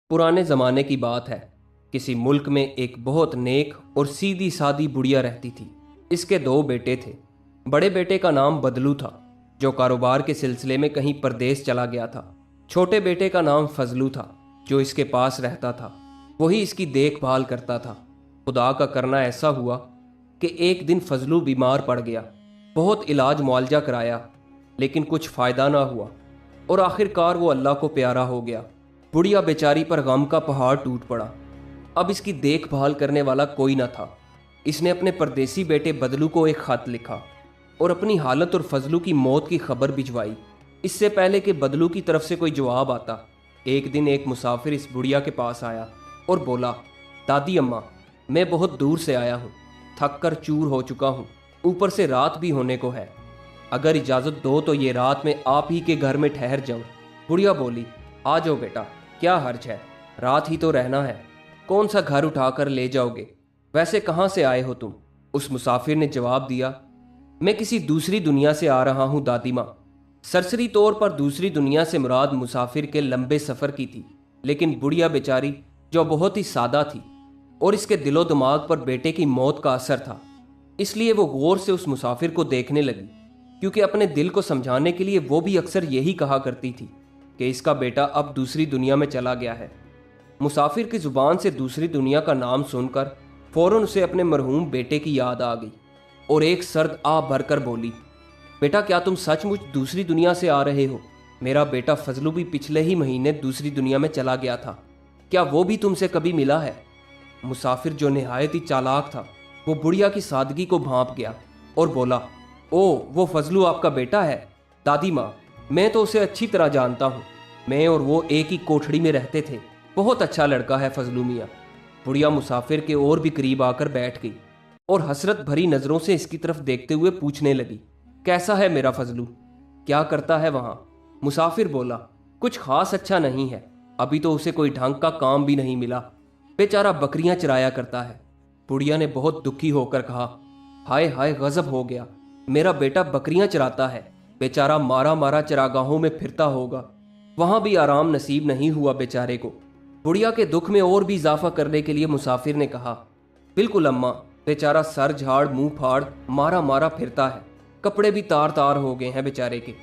पुराने ज़माने की बात है। किसी मुल्क में एक बहुत नेक और सीधी सादी बुढ़िया रहती थी। इसके दो बेटे थे। बड़े बेटे का नाम बदलू था, जो कारोबार के सिलसिले में कहीं परदेश चला गया था। छोटे बेटे का नाम फजलू था, जो इसके पास रहता था। वही इसकी देखभाल करता था। खुदा का करना ऐसा हुआ कि एक दिन फजलू बीमार पड़ गया। बहुत इलाज मुआवजा कराया, लेकिन कुछ फ़ायदा ना हुआ और आखिरकार वो अल्लाह को प्यारा हो गया। बुढ़िया बेचारी पर गम का पहाड़ टूट पड़ा। अब इसकी देखभाल करने वाला कोई न था। इसने अपने परदेसी बेटे बदलू को एक खत लिखा और अपनी हालत और फजलू की मौत की खबर भिजवाई। इससे पहले कि बदलू की तरफ से कोई जवाब आता, एक दिन एक मुसाफिर इस बुढ़िया के पास आया और बोला, दादी अम्मा, मैं बहुत दूर से आया हूँ, थक कर चूर हो चुका हूँ, ऊपर से रात भी होने को है। अगर इजाज़त दो तो ये रात में आप ही के घर में ठहर जाऊँ। बुढ़िया बोली, आ जाओ बेटा, क्या हर्ज है, रात ही तो रहना है, कौन सा घर उठा कर ले जाओगे? वैसे कहाँ से आए हो तुम? उस मुसाफिर ने जवाब दिया, मैं किसी दूसरी दुनिया से आ रहा हूँ दादी माँ। सरसरी तौर पर दूसरी दुनिया से मुराद मुसाफिर के लंबे सफ़र की थी, लेकिन बुढ़िया बेचारी, जो बहुत ही सादा थी और इसके दिलो दिमाग पर बेटे की मौत का असर था, इसलिए वो गौर से उस मुसाफिर को देखने लगी, क्योंकि अपने दिल को समझाने के लिए वो भी अक्सर यही कहा करती थी कि इसका बेटा अब दूसरी दुनिया में चला गया है। मुसाफिर की ज़ुबान से दूसरी दुनिया का नाम सुनकर फ़ौरन उसे अपने मरहूम बेटे की याद आ गई और एक सर्द आ भरकर बोली, बेटा, क्या तुम सचमुच दूसरी दुनिया से आ रहे हो? मेरा बेटा फजलू भी पिछले ही महीने दूसरी दुनिया में चला गया था, क्या वो भी तुमसे कभी मिला है? मुसाफिर, जो निहायत ही चालाक था, वो बुढ़िया की सादगी को भांप गया और बोला, ओ, वो फजलू आपका बेटा है? दादी माँ, मैं तो उसे अच्छी तरह जानता हूँ, मैं और वो एक ही कोठड़ी में रहते थे, बहुत अच्छा लड़का है फजलू मियाँ। बुढ़िया मुसाफिर के और भी करीब आकर बैठ गई और हसरत भरी नज़रों से इसकी तरफ देखते हुए पूछने लगी, कैसा है मेरा फजलू, क्या करता है वहाँ? मुसाफिर बोला, कुछ खास अच्छा नहीं है, अभी तो उसे कोई ढंग का काम भी नहीं मिला, बेचारा बकरियां चराया करता है। बुढ़िया ने बहुत दुखी होकर कहा, हाय हाय, गजब हो गया, मेरा बेटा बकरियां चराता है, बेचारा मारा मारा चरागाहों में फिरता होगा, वहां भी आराम नसीब नहीं हुआ बेचारे को। बुढ़िया के दुख में और भी इजाफा करने के लिए मुसाफिर ने कहा, बिल्कुल अम्मा, बेचारा सर झाड़ मुंह फाड़ मारा मारा फिरता है, कपड़े भी तार तार हो गए हैं बेचारे के।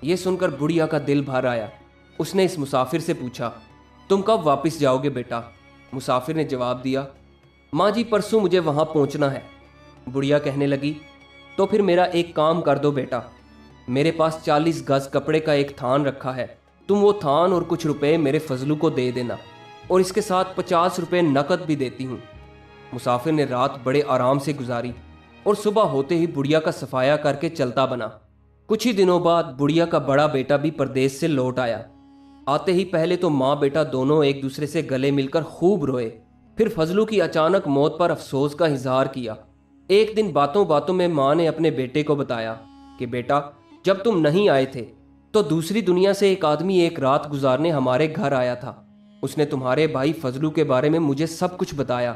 ये सुनकर बुढ़िया का दिल भर आया। उसने इस मुसाफिर से पूछा, तुम कब वापस जाओगे बेटा? मुसाफिर ने जवाब दिया, माँ जी, परसों मुझे वहाँ पहुँचना है। बुढ़िया कहने लगी, तो फिर मेरा एक काम कर दो बेटा, मेरे पास 40 गज कपड़े का एक थान रखा है, तुम वो थान और कुछ रुपए मेरे फजलू को दे देना, और इसके साथ 50 रुपए नकद भी देती हूँ। मुसाफिर ने रात बड़े आराम से गुजारी और सुबह होते ही बुढ़िया का सफाया करके चलता बना। कुछ ही दिनों बाद बुढ़िया का बड़ा बेटा भी परदेश से लौट आया। आते ही पहले तो माँ बेटा दोनों एक दूसरे से गले मिलकर खूब रोए, फिर फजलू की अचानक मौत पर अफसोस का इजहार किया। एक दिन बातों बातों में माँ ने अपने बेटे को बताया कि बेटा, जब तुम नहीं आए थे तो दूसरी दुनिया से एक आदमी एक रात गुजारने हमारे घर आया था। उसने तुम्हारे भाई फजलू के बारे में मुझे सब कुछ बताया।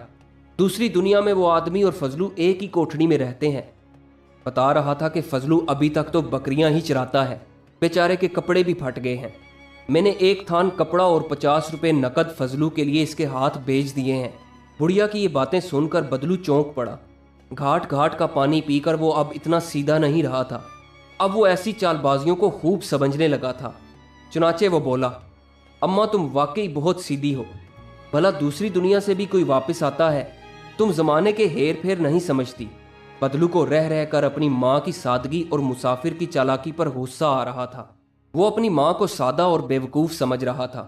दूसरी दुनिया में वो आदमी और फजलू एक ही कोठड़ी में रहते हैं। बता रहा था कि फजलू अभी तक तो बकरियां ही चराता है, बेचारे के कपड़े भी फट गए हैं। मैंने एक थान कपड़ा और 50 रुपए नकद फजलू के लिए इसके हाथ भेज दिए हैं। बुढ़िया की ये बातें सुनकर बदलू चौंक पड़ा। घाट घाट का पानी पीकर वो अब इतना सीधा नहीं रहा था। अब वो ऐसी चालबाजियों को खूब समझने लगा था। चुनाचे वो बोला, अम्मा, तुम वाकई बहुत सीधी हो, भला दूसरी दुनिया से भी कोई वापस आता है? तुम जमाने के हेर फेर नहीं समझती। बदलू को रह रह कर अपनी माँ की सादगी और मुसाफिर की चालाकी पर गुस्सा आ रहा था। वो अपनी माँ को सादा और बेवकूफ़ समझ रहा था।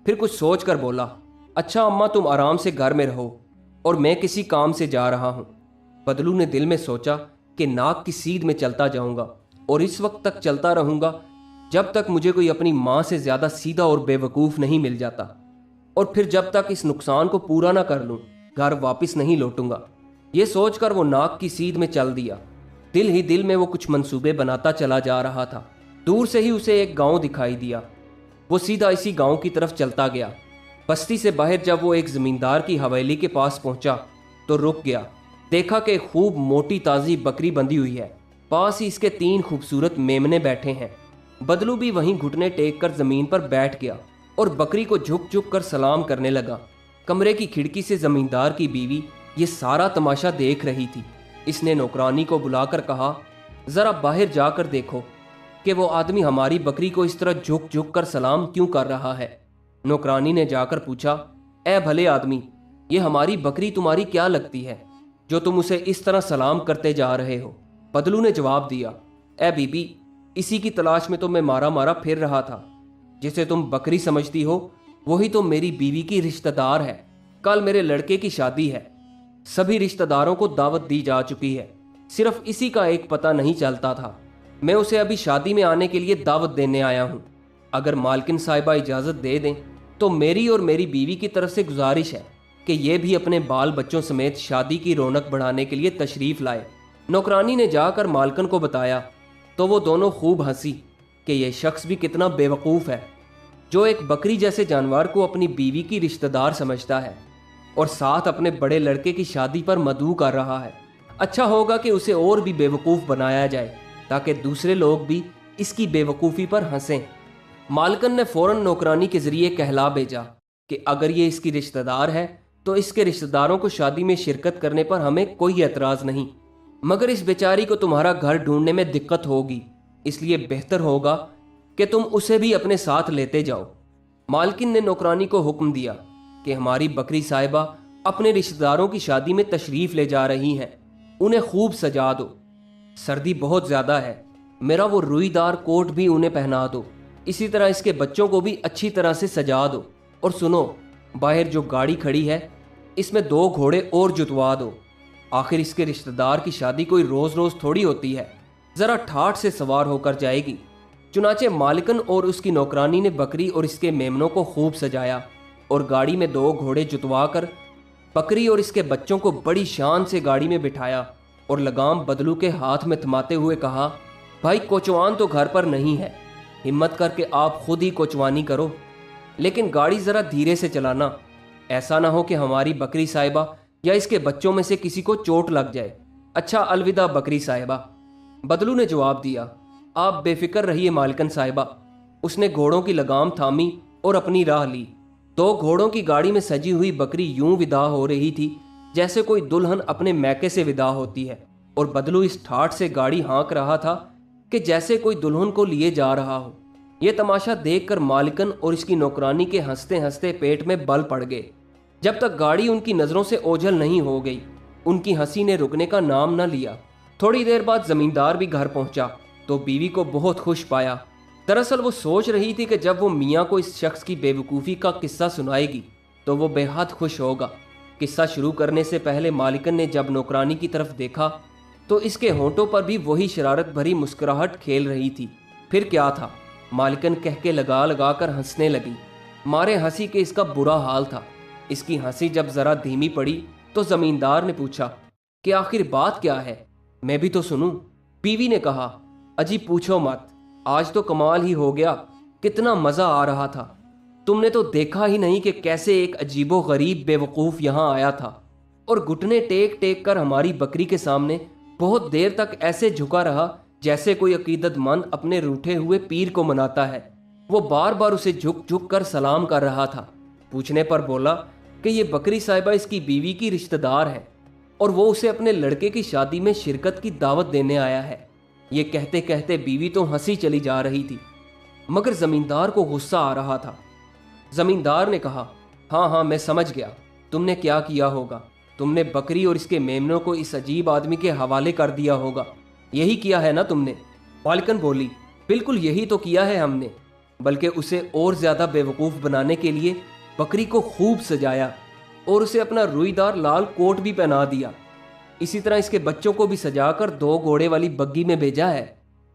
फिर कुछ सोच कर बोला, अच्छा अम्मा, तुम आराम से घर में रहो और मैं किसी काम से जा रहा हूँ। बदलू ने दिल में सोचा कि नाक की सीध में चलता जाऊँगा और इस वक्त तक चलता रहूँगा जब तक मुझे कोई अपनी माँ से ज़्यादा सीधा और बेवकूफ़ नहीं मिल जाता, और फिर जब तक इस नुकसान को पूरा ना कर लूँ घर वापस नहीं लौटूंगा। ये सोचकर वो नाक की सीध में चल दिया। दिल ही दिल में वो कुछ मंसूबे बनाता चला जा रहा था। दूर से ही उसे एक गांव दिखाई दिया। वो सीधा इसी गांव की तरफ चलता गया। बस्ती से बाहर जब वो एक ज़मींदार की हवेली के पास पहुंचा तो रुक गया। देखा कि खूब मोटी ताज़ी बकरी बंधी हुई है, पास ही इसके 3 खूबसूरत मेमने बैठे हैं। बदलू भी वहीं घुटने टेक कर ज़मीन पर बैठ गया और बकरी को झुक झुक कर सलाम करने लगा। कमरे की खिड़की से जमींदार की बीवी ये सारा तमाशा देख रही थी। इसने नौकरानी को बुलाकर कहा, जरा बाहर जाकर देखो कि वो आदमी हमारी बकरी को इस तरह झुक झुक कर सलाम क्यों कर रहा है। नौकरानी ने जाकर पूछा, ए भले आदमी, ये हमारी बकरी तुम्हारी क्या लगती है जो तुम उसे इस तरह सलाम करते जा रहे हो? बदलू ने जवाब दिया, ए बीबी, इसी की तलाश में तो मैं मारा मारा फिर रहा था। जिसे तुम बकरी समझती हो वही तो मेरी बीवी की रिश्तेदार है। कल मेरे लड़के की शादी है, सभी रिश्तेदारों को दावत दी जा चुकी है, सिर्फ इसी का एक पता नहीं चलता था। मैं उसे अभी शादी में आने के लिए दावत देने आया हूँ। अगर मालकिन साहिबा इजाज़त दे दें तो मेरी और मेरी बीवी की तरफ से गुजारिश है कि ये भी अपने बाल बच्चों समेत शादी की रौनक बढ़ाने के लिए तशरीफ़ लाए। नौकरानी ने जाकर मालकिन को बताया तो वो दोनों खूब हंसी कि यह शख्स भी कितना बेवकूफ़ है जो एक बकरी जैसे जानवर को अपनी बीवी की रिश्तेदार समझता है और साथ अपने बड़े लड़के की शादी पर मदऊ कर रहा है। अच्छा होगा कि उसे और भी बेवकूफ़ बनाया जाए ताकि दूसरे लोग भी इसकी बेवकूफ़ी पर हंसें। मालकिन ने फ़ौरन नौकरानी के ज़रिए कहला भेजा कि अगर ये इसकी रिश्तेदार है तो इसके रिश्तेदारों को शादी में शिरकत करने पर हमें कोई एतराज़ नहीं, मगर इस बेचारी को तुम्हारा घर ढूंढने में दिक्कत होगी, इसलिए बेहतर होगा कि तुम उसे भी अपने साथ लेते जाओ। मालकिन ने नौकरानी को हुक्म दिया कि हमारी बकरी साहिबा अपने रिश्तेदारों की शादी में तशरीफ़ ले जा रही हैं, उन्हें खूब सजा दो। सर्दी बहुत ज़्यादा है, मेरा वो रुईदार कोट भी उन्हें पहना दो। इसी तरह इसके बच्चों को भी अच्छी तरह से सजा दो। और सुनो, बाहर जो गाड़ी खड़ी है इसमें 2 घोड़े और जुतवा दो। आखिर इसके रिश्तेदार की शादी कोई रोज़ रोज़ थोड़ी होती है, ज़रा ठाठ से सवार होकर जाएगी। चुनाचे मालिकन और उसकी नौकरानी ने बकरी और इसके मेमनों को खूब सजाया और गाड़ी में 2 घोड़े जुतवा कर बकरी और इसके बच्चों को बड़ी शान से गाड़ी में बिठाया और लगाम बदलू के हाथ में थमाते हुए कहा, भाई कोचवान तो घर पर नहीं है, हिम्मत करके आप खुद ही कोचवानी करो, लेकिन गाड़ी ज़रा धीरे से चलाना, ऐसा ना हो कि हमारी बकरी साहिबा या इसके बच्चों में से किसी को चोट लग जाए। अच्छा, अलविदा बकरी साहिबा। बदलू ने जवाब दिया, आप बेफिक्र रहिए मालकिन साहिबा। उसने घोड़ों की लगाम थामी और अपनी राह ली। 2 घोड़ों की गाड़ी में सजी हुई बकरी यूं विदा हो रही थी जैसे कोई दुल्हन अपने मैके से विदा होती है, और बदलू इस ठाठ से गाड़ी हाँक रहा था कि जैसे कोई दुल्हन को लिए जा रहा हो। यह तमाशा देखकर मालिकन और इसकी नौकरानी के हंसते हंसते पेट में बल पड़ गए। जब तक गाड़ी उनकी नज़रों से ओझल नहीं हो गई, उनकी हंसी ने रुकने का नाम न लिया। थोड़ी देर बाद ज़मींदार भी घर पहुंचा तो बीवी को बहुत खुश पाया। दरअसल वो सोच रही थी कि जब वो मियाँ को इस शख्स की बेवकूफ़ी का किस्सा सुनाएगी तो वो बेहद खुश होगा। किस्सा शुरू करने से पहले मालिकन ने जब नौकरानी की तरफ देखा तो इसके होंठों पर भी वही शरारत भरी मुस्कुराहट खेल रही थी। फिर क्या था, मालिकन कह के लगा लगा कर हंसने लगी। मारे हंसी के इसका बुरा हाल था। इसकी हंसी जब ज़रा धीमी पड़ी तो ज़मींदार ने पूछा कि आखिर बात क्या है, मैं भी तो सुनूं। बीवी ने कहा, अजी पूछो मत, आज तो कमाल ही हो गया, कितना मज़ा आ रहा था। तुमने तो देखा ही नहीं कि कैसे एक अजीबो गरीब बेवकूफ़ यहाँ आया था और घुटने टेक टेक कर हमारी बकरी के सामने बहुत देर तक ऐसे झुका रहा जैसे कोई अकीदतमंद अपने रूठे हुए पीर को मनाता है। वो बार बार उसे झुक झुक कर सलाम कर रहा था। पूछने पर बोला कि ये बकरी साहिबा इसकी बीवी की रिश्तेदार है और वो उसे अपने लड़के की शादी में शिरकत की दावत देने आया है। ये कहते कहते बीवी तो हंसी चली जा रही थी, मगर ज़मींदार को गुस्सा आ रहा था। ज़मींदार ने कहा, हाँ हाँ मैं समझ गया तुमने क्या किया होगा। तुमने बकरी और इसके मेमनों को इस अजीब आदमी के हवाले कर दिया होगा, यही किया है ना तुमने? मालकिन बोली, बिल्कुल यही तो किया है हमने, बल्कि उसे और ज़्यादा बेवकूफ़ बनाने के लिए बकरी को खूब सजाया और उसे अपना रुईदार लाल कोट भी पहना दिया। इसी तरह इसके बच्चों को भी सजाकर 2 घोड़े वाली बग्गी में भेजा है।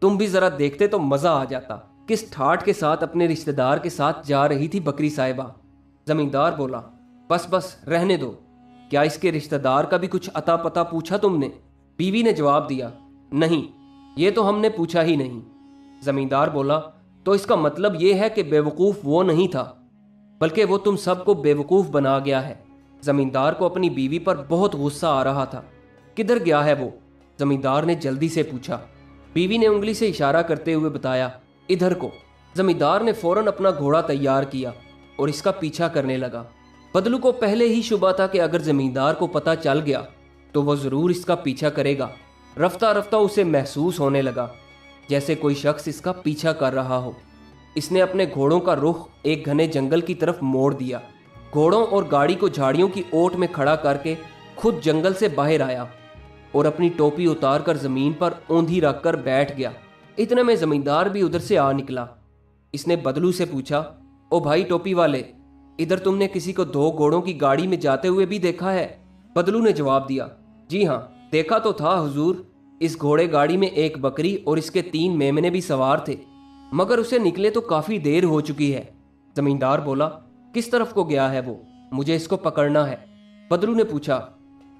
तुम भी ज़रा देखते तो मज़ा आ जाता किस ठाठ के साथ अपने रिश्तेदार के साथ जा रही थी बकरी साहिबा। ज़मींदार बोला, बस बस रहने दो, क्या इसके रिश्तेदार का भी कुछ अता पता पूछा तुमने? बीवी ने जवाब दिया, नहीं, ये तो हमने पूछा ही नहीं। ज़मींदार बोला, तो इसका मतलब ये है कि बेवकूफ़ वो नहीं था, बल्कि वो तुम सबको बेवकूफ़ बना गया है। ज़मींदार को अपनी बीवी पर बहुत गुस्सा आ रहा था। किधर गया है वो? ज़मींदार ने जल्दी से पूछा। बीवी ने उंगली से इशारा करते हुए बताया, इधर को। ज़मींदार ने फ़ौरन अपना घोड़ा तैयार किया और इसका पीछा करने लगा। बदलू को पहले ही शुबा था कि अगर जमींदार को पता चल गया तो वह ज़रूर इसका पीछा करेगा। रफ्ता रफ्ता उसे महसूस होने लगा जैसे कोई शख्स इसका पीछा कर रहा हो। इसने अपने घोड़ों का रुख एक घने जंगल की तरफ मोड़ दिया। घोड़ों और गाड़ी को झाड़ियों की ओट में खड़ा करके खुद जंगल से बाहर आया और अपनी टोपी उतार कर ज़मीन पर औंधी रख कर बैठ गया। इतने में ज़मींदार भी उधर से आ निकला। इसने बदलू से पूछा, ओ भाई टोपी वाले, इधर तुमने किसी को 2 घोड़ों की गाड़ी में जाते हुए भी देखा है? बदलू ने जवाब दिया, जी हाँ, देखा तो था हुजूर। इस घोड़े गाड़ी में 1 बकरी और इसके 3 मेमने भी सवार थे, मगर उसे निकले तो काफ़ी देर हो चुकी है। ज़मींदार बोला, किस तरफ को गया है वो? मुझे इसको पकड़ना है। बदलू ने पूछा,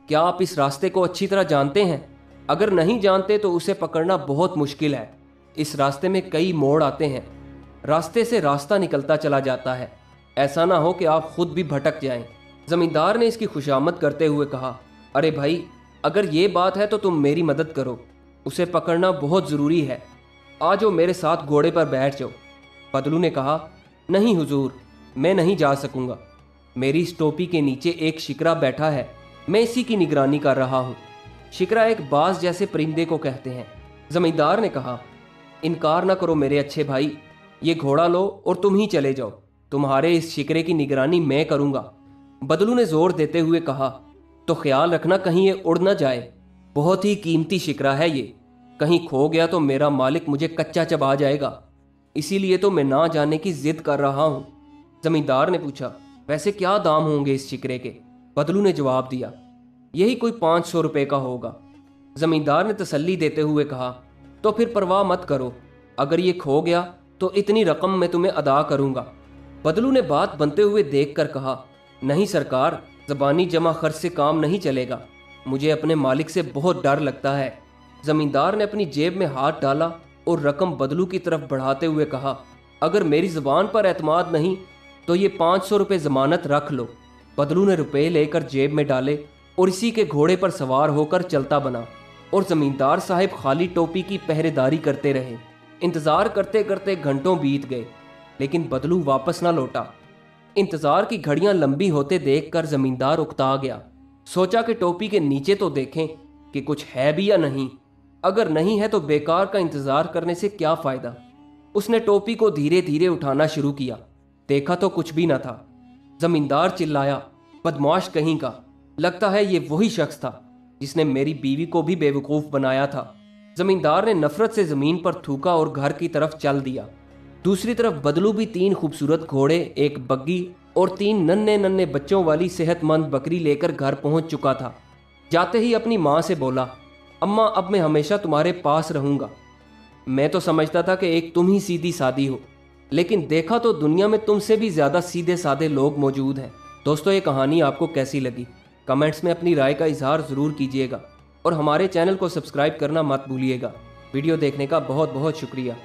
क्या आप इस रास्ते को अच्छी तरह जानते हैं? अगर नहीं जानते तो उसे पकड़ना बहुत मुश्किल है। इस रास्ते में कई मोड़ आते हैं, रास्ते से रास्ता निकलता चला जाता है, ऐसा ना हो कि आप खुद भी भटक जाएं। ज़मींदार ने इसकी खुशामद करते हुए कहा, अरे भाई, अगर ये बात है तो तुम मेरी मदद करो, उसे पकड़ना बहुत ज़रूरी है। आ जाओ मेरे साथ घोड़े पर बैठ जाओ। बदलू ने कहा, नहीं हुजूर, मैं नहीं जा सकूंगा। मेरी इस टोपी के नीचे एक शिकरा बैठा है, मैं इसी की निगरानी कर रहा हूँ। शिकरा एक बाज जैसे परिंदे को कहते हैं। ज़मींदार ने कहा, इनकार ना करो मेरे अच्छे भाई, ये घोड़ा लो और तुम ही चले जाओ। तुम्हारे इस शिकरे की निगरानी मैं करूँगा। बदलू ने जोर देते हुए कहा, तो ख्याल रखना कहीं ये उड़ ना जाए। बहुत ही कीमती शिकरा है ये, कहीं खो गया तो मेरा मालिक मुझे कच्चा चबा जाएगा। इसीलिए तो मैं ना जाने की जिद कर रहा हूँ। ज़मींदार ने पूछा, वैसे क्या दाम होंगे इस शिकरे के? बदलू ने जवाब दिया, यही कोई 500 रुपये का होगा। ज़मींदार ने तसल्ली देते हुए कहा, तो फिर परवाह मत करो, अगर ये खो गया तो इतनी रकम मैं तुम्हें अदा करूँगा। बदलू ने बात बनते हुए देख कर कहा, नहीं सरकार, ज़बानी जमा खर्च से काम नहीं चलेगा, मुझे अपने मालिक से बहुत डर लगता है। ज़मींदार ने अपनी जेब में हाथ डाला और रकम बदलू की तरफ बढ़ाते हुए कहा, अगर मेरी ज़बान पर एतमाद नहीं तो ये 500 रुपये ज़मानत रख लो। बदलू ने रुपये लेकर जेब में डाले और इसी के घोड़े पर सवार होकर चलता बना और ज़मींदार साहब खाली टोपी की पहरेदारी करते रहे। इंतज़ार करते करते घंटों बीत गए, लेकिन बदलू वापस ना लौटा। इंतज़ार की घड़ियां लंबी होते देखकर ज़मींदार उकता गया। सोचा कि टोपी के नीचे तो देखें कि कुछ है भी या नहीं, अगर नहीं है तो बेकार का इंतज़ार करने से क्या फ़ायदा। उसने टोपी को धीरे धीरे उठाना शुरू किया, देखा तो कुछ भी न था। ज़मींदार चिल्लाया, बदमाश कहीं का, लगता है ये वही शख्स था जिसने मेरी बीवी को भी बेवकूफ़ बनाया था। ज़मींदार ने नफरत से ज़मीन पर थूका और घर की तरफ चल दिया। दूसरी तरफ बदलू भी 3 खूबसूरत घोड़े, एक बग्गी और 3 नन्हे नन्हे बच्चों वाली सेहतमंद बकरी लेकर घर पहुंच चुका था। जाते ही अपनी माँ से बोला, अम्मा, अब मैं हमेशा तुम्हारे पास रहूँगा। मैं तो समझता था कि एक तुम ही सीधी सादी हो, लेकिन देखा तो दुनिया में तुमसे भी ज़्यादा सीधे साधे लोग मौजूद हैं। दोस्तों, ये कहानी आपको कैसी लगी? कमेंट्स में अपनी राय का इजहार ज़रूर कीजिएगा और हमारे चैनल को सब्सक्राइब करना मत भूलिएगा। वीडियो देखने का बहुत बहुत शुक्रिया।